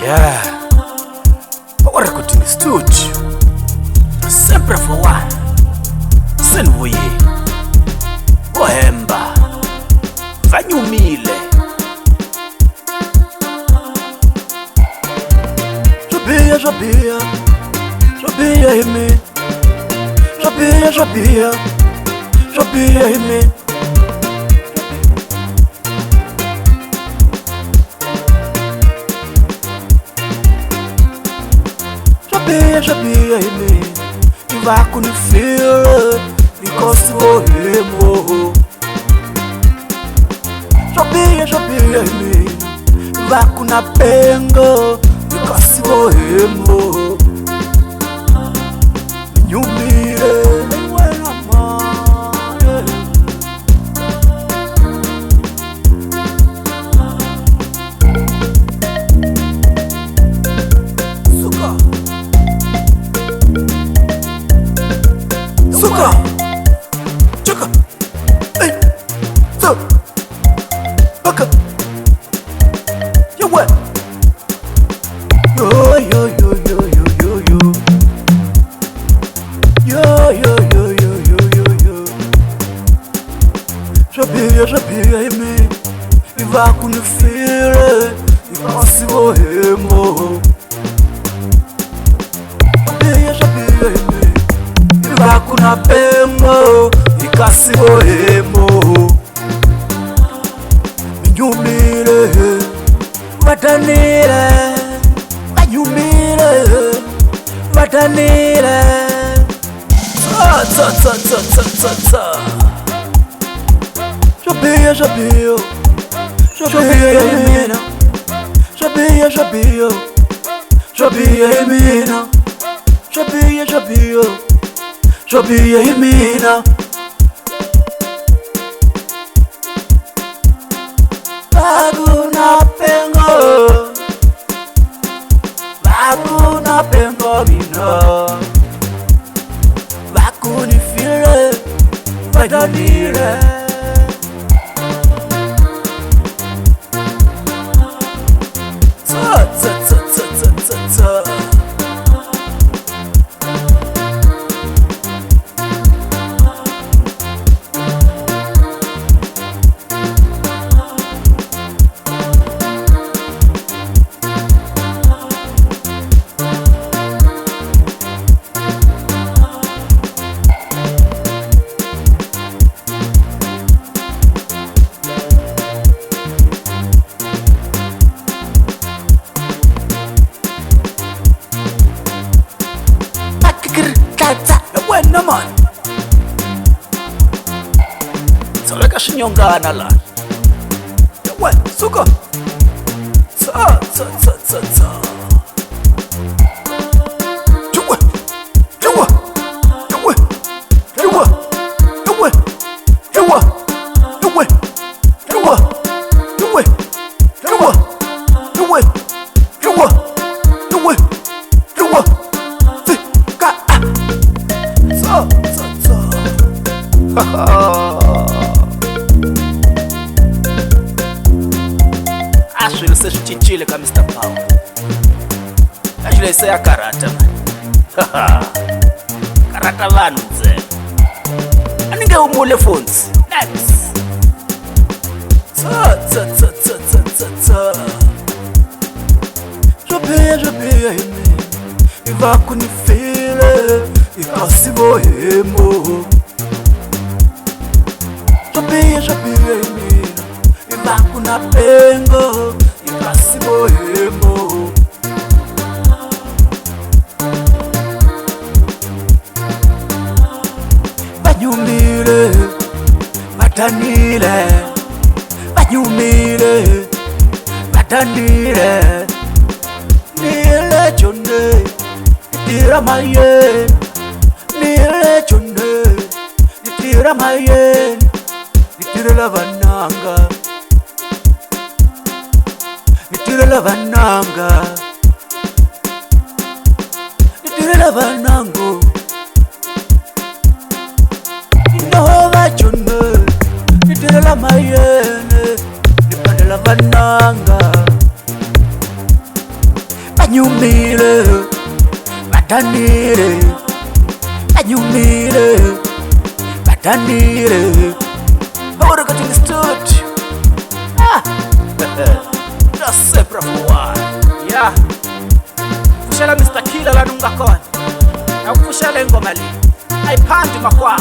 Yeah, power recording studio. Sempre for one. Senvuye. Ohemba. Vanyumile. Jabia ime. Jabia ime. Jabia ime. Vai com o feel e costa o remo. Jabia ime. Vai com na penga e costa o remo. Nyumire wena mare. Suka Chaka Hey So Baka Yo what Yo Jabia ime Iva kunifire Iva sivo hemo Jabia ime Iva kuna pemo Ikasivo hemo Nyumire Vatanire Nyumire Vatanire Ta Jabia imina Baguna pengo bina Bakuni fire Vadanire Ta Wena man Soleka shinyongana la We suka Ta Acho ele seja chichile kama Mr. Pau. Acho ele seja karata man. Karata vanu mzee. Aninge umule phones. Nice. Ta. Jabia ime. Iva kunifile. Ikasivo hemo. Jabia ime. Iva kuna pengo Ikasivo hemo Banyumire Batanire Banyumire Batanire Nile chonde Itira mayen Nile chonde Itira mayen Itira lavananga Itira lavanango Inova chonde Itira la mayene Ipande lavananga anyumile batanire anyumile batanire ora katika studio Jose Profuwa ya kushala Mr. Killer la nunga kona na kushala ngoma li aipandi makwa